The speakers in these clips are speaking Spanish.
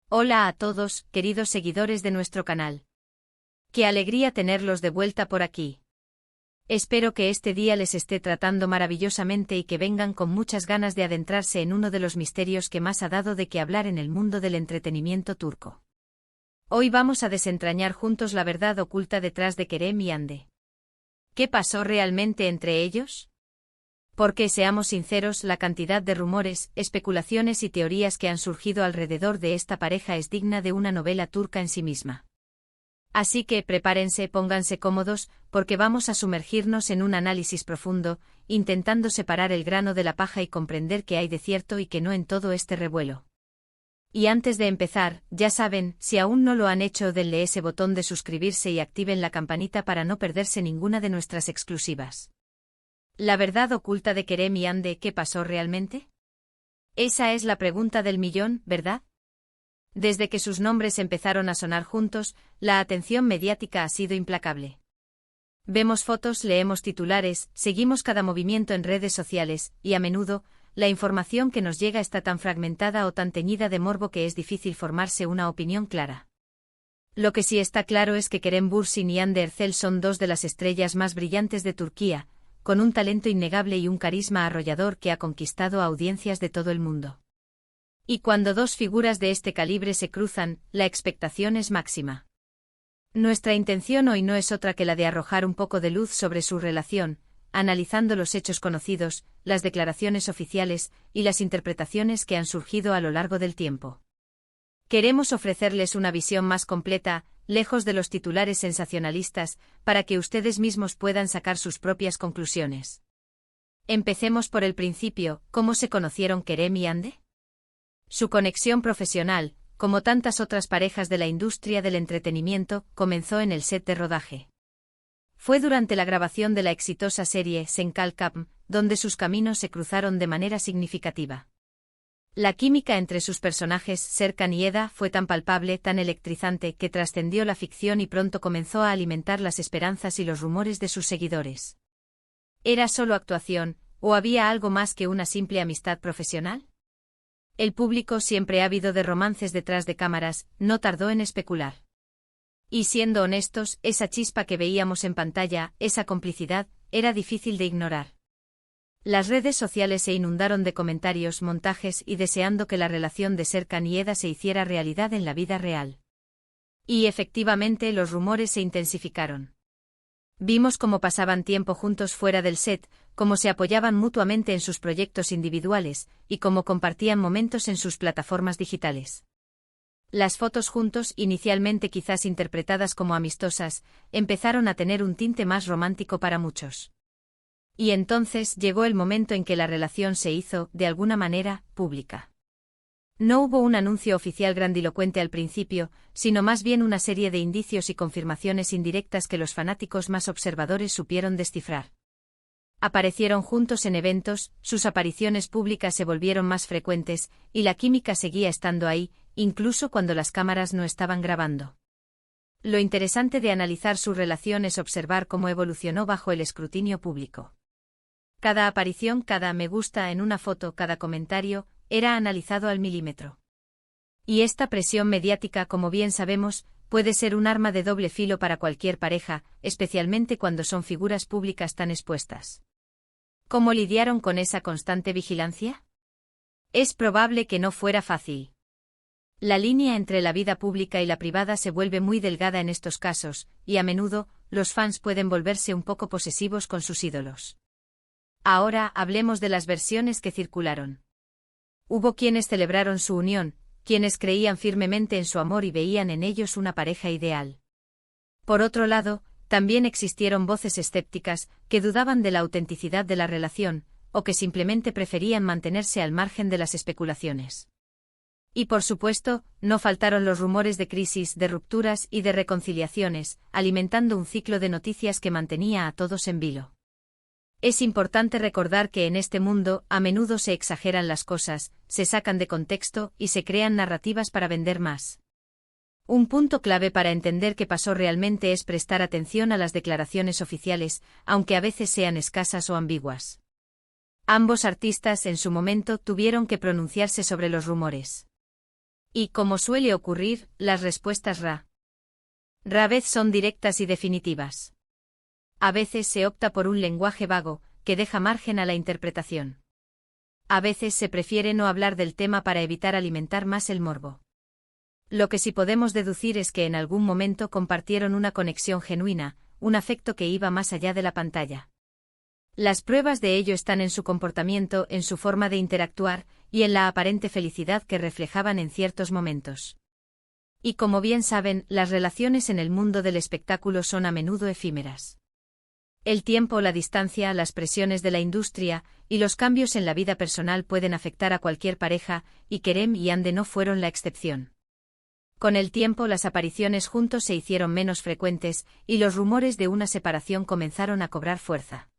Hola a todos, queridos seguidores de nuestro canal. Qué alegría tenerlos de vuelta por aquí. Espero que este día les esté tratando maravillosamente y que vengan con muchas ganas de adentrarse en uno de los misterios que más ha dado de qué hablar en el mundo del entretenimiento turco. Hoy vamos a desentrañar juntos la verdad oculta detrás de Kerem y Hande. ¿Qué pasó realmente entre ellos? Porque, seamos sinceros, la cantidad de rumores, especulaciones y teorías que han surgido alrededor de esta pareja es digna de una novela turca en sí misma. Así que prepárense, pónganse cómodos, porque vamos a sumergirnos en un análisis profundo, intentando separar el grano de la paja y comprender qué hay de cierto y qué no en todo este revuelo. Y antes de empezar, ya saben, si aún no lo han hecho, denle ese botón de suscribirse y activen la campanita para no perderse ninguna de nuestras exclusivas. ¿La verdad oculta de Kerem y Hande qué pasó realmente? Esa es la pregunta del millón, ¿verdad? Desde que sus nombres empezaron a sonar juntos, la atención mediática ha sido implacable. Vemos fotos, leemos titulares, seguimos cada movimiento en redes sociales, y a menudo, la información que nos llega está tan fragmentada o tan teñida de morbo que es difícil formarse una opinión clara. Lo que sí está claro es que Kerem Bürsin y Hande Erçel son dos de las estrellas más brillantes de Turquía, con un talento innegable y un carisma arrollador que ha conquistado a audiencias de todo el mundo. Y cuando dos figuras de este calibre se cruzan, la expectación es máxima. Nuestra intención hoy no es otra que la de arrojar un poco de luz sobre su relación, analizando los hechos conocidos, las declaraciones oficiales y las interpretaciones que han surgido a lo largo del tiempo. Queremos ofrecerles una visión más completa, lejos de los titulares sensacionalistas, para que ustedes mismos puedan sacar sus propias conclusiones. Empecemos por el principio, ¿cómo se conocieron Kerem y Hande? Su conexión profesional, como tantas otras parejas de la industria del entretenimiento, comenzó en el set de rodaje. Fue durante la grabación de la exitosa serie Sen Kalkam, donde sus caminos se cruzaron de manera significativa. La química entre sus personajes, Serkan y Eda, fue tan palpable, tan electrizante, que trascendió la ficción y pronto comenzó a alimentar las esperanzas y los rumores de sus seguidores. ¿Era solo actuación, o había algo más que una simple amistad profesional? El público, siempre ávido de romances detrás de cámaras, no tardó en especular. Y siendo honestos, esa chispa que veíamos en pantalla, esa complicidad, era difícil de ignorar. Las redes sociales se inundaron de comentarios, montajes y deseando que la relación de Serkan y Eda se hiciera realidad en la vida real. Y efectivamente los rumores se intensificaron. Vimos cómo pasaban tiempo juntos fuera del set, cómo se apoyaban mutuamente en sus proyectos individuales, y cómo compartían momentos en sus plataformas digitales. Las fotos juntos, inicialmente quizás interpretadas como amistosas, empezaron a tener un tinte más romántico para muchos. Y entonces llegó el momento en que la relación se hizo, de alguna manera, pública. No hubo un anuncio oficial grandilocuente al principio, sino más bien una serie de indicios y confirmaciones indirectas que los fanáticos más observadores supieron descifrar. Aparecieron juntos en eventos, sus apariciones públicas se volvieron más frecuentes, y la química seguía estando ahí, incluso cuando las cámaras no estaban grabando. Lo interesante de analizar su relación es observar cómo evolucionó bajo el escrutinio público. Cada aparición, cada me gusta en una foto, cada comentario, era analizado al milímetro. Y esta presión mediática, como bien sabemos, puede ser un arma de doble filo para cualquier pareja, especialmente cuando son figuras públicas tan expuestas. ¿Cómo lidiaron con esa constante vigilancia? Es probable que no fuera fácil. La línea entre la vida pública y la privada se vuelve muy delgada en estos casos, y a menudo, los fans pueden volverse un poco posesivos con sus ídolos. Ahora hablemos de las versiones que circularon. Hubo quienes celebraron su unión, quienes creían firmemente en su amor y veían en ellos una pareja ideal. Por otro lado, también existieron voces escépticas, que dudaban de la autenticidad de la relación, o que simplemente preferían mantenerse al margen de las especulaciones. Y por supuesto, no faltaron los rumores de crisis, de rupturas y de reconciliaciones, alimentando un ciclo de noticias que mantenía a todos en vilo. Es importante recordar que en este mundo, a menudo se exageran las cosas, se sacan de contexto y se crean narrativas para vender más. Un punto clave para entender qué pasó realmente es prestar atención a las declaraciones oficiales, aunque a veces sean escasas o ambiguas. Ambos artistas en su momento tuvieron que pronunciarse sobre los rumores. Y como suele ocurrir, las respuestas rara vez son directas y definitivas. A veces se opta por un lenguaje vago, que deja margen a la interpretación. A veces se prefiere no hablar del tema para evitar alimentar más el morbo. Lo que sí podemos deducir es que en algún momento compartieron una conexión genuina, un afecto que iba más allá de la pantalla. Las pruebas de ello están en su comportamiento, en su forma de interactuar, y en la aparente felicidad que reflejaban en ciertos momentos. Y como bien saben, las relaciones en el mundo del espectáculo son a menudo efímeras. El tiempo, la distancia, las presiones de la industria y los cambios en la vida personal pueden afectar a cualquier pareja, y Kerem y Hande no fueron la excepción. Con el tiempo las apariciones juntos se hicieron menos frecuentes, y los rumores de una separación comenzaron a cobrar fuerza.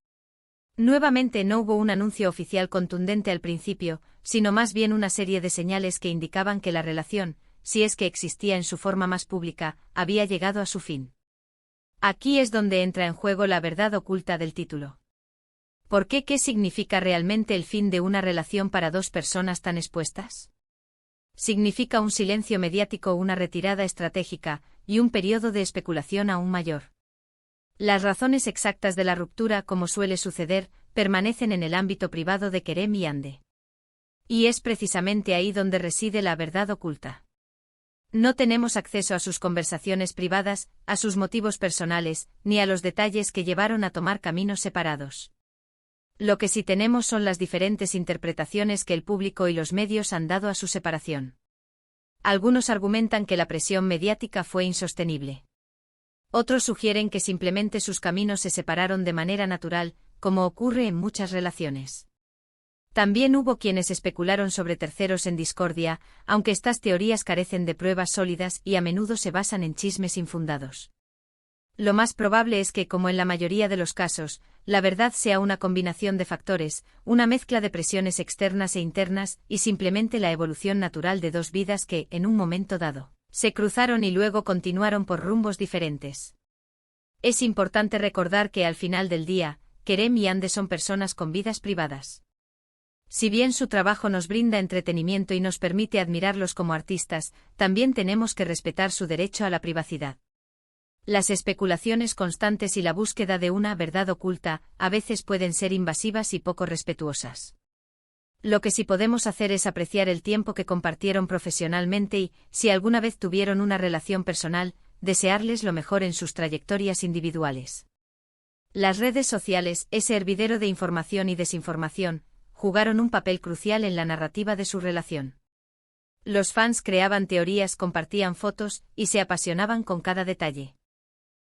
Nuevamente no hubo un anuncio oficial contundente al principio, sino más bien una serie de señales que indicaban que la relación, si es que existía en su forma más pública, había llegado a su fin. Aquí es donde entra en juego la verdad oculta del título. ¿Por qué? ¿Qué significa realmente el fin de una relación para dos personas tan expuestas? Significa un silencio mediático, una retirada estratégica, y un periodo de especulación aún mayor. Las razones exactas de la ruptura, como suele suceder, permanecen en el ámbito privado de Kerem y Hande. Y es precisamente ahí donde reside la verdad oculta. No tenemos acceso a sus conversaciones privadas, a sus motivos personales, ni a los detalles que llevaron a tomar caminos separados. Lo que sí tenemos son las diferentes interpretaciones que el público y los medios han dado a su separación. Algunos argumentan que la presión mediática fue insostenible. Otros sugieren que simplemente sus caminos se separaron de manera natural, como ocurre en muchas relaciones. También hubo quienes especularon sobre terceros en discordia, aunque estas teorías carecen de pruebas sólidas y a menudo se basan en chismes infundados. Lo más probable es que, como en la mayoría de los casos, la verdad sea una combinación de factores, una mezcla de presiones externas e internas, y simplemente la evolución natural de dos vidas que, en un momento dado, se cruzaron y luego continuaron por rumbos diferentes. Es importante recordar que al final del día, Kerem y Hande son personas con vidas privadas. Si bien su trabajo nos brinda entretenimiento y nos permite admirarlos como artistas, también tenemos que respetar su derecho a la privacidad. Las especulaciones constantes y la búsqueda de una verdad oculta, a veces pueden ser invasivas y poco respetuosas. Lo que sí podemos hacer es apreciar el tiempo que compartieron profesionalmente y, si alguna vez tuvieron una relación personal, desearles lo mejor en sus trayectorias individuales. Las redes sociales, ese hervidero de información y desinformación, jugaron un papel crucial en la narrativa de su relación. Los fans creaban teorías, compartían fotos y se apasionaban con cada detalle.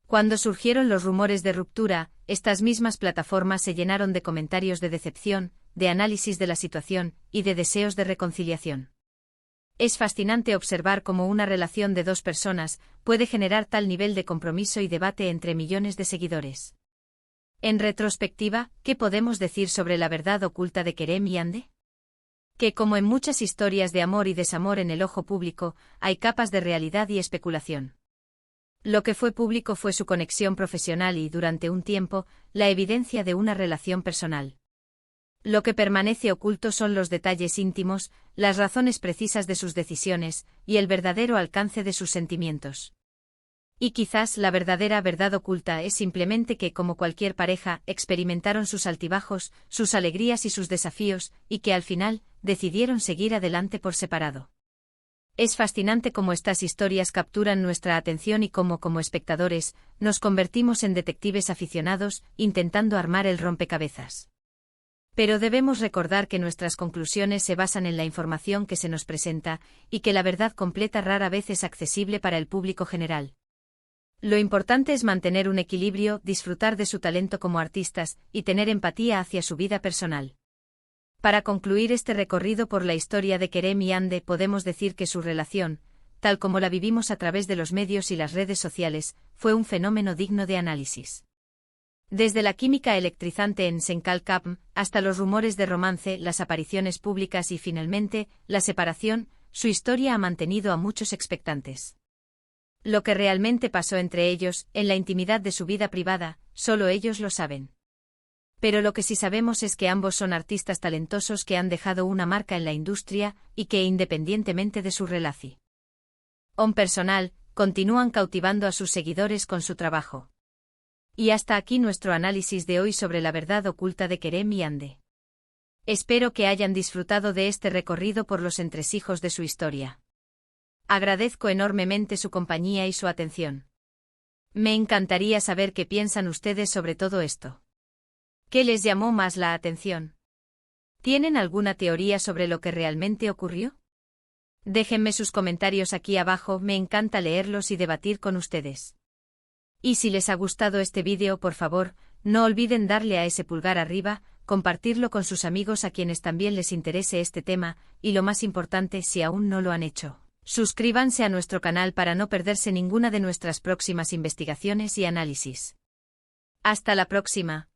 Cuando surgieron los rumores de ruptura, estas mismas plataformas se llenaron de comentarios de decepción, de análisis de la situación y de deseos de reconciliación. Es fascinante observar cómo una relación de dos personas puede generar tal nivel de compromiso y debate entre millones de seguidores. En retrospectiva, ¿qué podemos decir sobre la verdad oculta de Kerem y Hande? Que como en muchas historias de amor y desamor en el ojo público, hay capas de realidad y especulación. Lo que fue público fue su conexión profesional y, durante un tiempo, la evidencia de una relación personal. Lo que permanece oculto son los detalles íntimos, las razones precisas de sus decisiones, y el verdadero alcance de sus sentimientos. Y quizás la verdadera verdad oculta es simplemente que, como cualquier pareja, experimentaron sus altibajos, sus alegrías y sus desafíos, y que al final, decidieron seguir adelante por separado. Es fascinante cómo estas historias capturan nuestra atención y cómo, como espectadores, nos convertimos en detectives aficionados, intentando armar el rompecabezas. Pero debemos recordar que nuestras conclusiones se basan en la información que se nos presenta, y que la verdad completa rara vez es accesible para el público general. Lo importante es mantener un equilibrio, disfrutar de su talento como artistas, y tener empatía hacia su vida personal. Para concluir este recorrido por la historia de Kerem y Hande, podemos decir que su relación, tal como la vivimos a través de los medios y las redes sociales, fue un fenómeno digno de análisis. Desde la química electrizante en Senkal Kapm, hasta los rumores de romance, las apariciones públicas y finalmente, la separación, su historia ha mantenido a muchos expectantes. Lo que realmente pasó entre ellos, en la intimidad de su vida privada, solo ellos lo saben. Pero lo que sí sabemos es que ambos son artistas talentosos que han dejado una marca en la industria y que, independientemente de su relación personal, continúan cautivando a sus seguidores con su trabajo. Y hasta aquí nuestro análisis de hoy sobre la verdad oculta de Kerem y Hande. Espero que hayan disfrutado de este recorrido por los entresijos de su historia. Agradezco enormemente su compañía y su atención. Me encantaría saber qué piensan ustedes sobre todo esto. ¿Qué les llamó más la atención? ¿Tienen alguna teoría sobre lo que realmente ocurrió? Déjenme sus comentarios aquí abajo, me encanta leerlos y debatir con ustedes. Y si les ha gustado este vídeo, por favor, no olviden darle a ese pulgar arriba, compartirlo con sus amigos a quienes también les interese este tema, y lo más importante, si aún no lo han hecho, suscríbanse a nuestro canal para no perderse ninguna de nuestras próximas investigaciones y análisis. Hasta la próxima.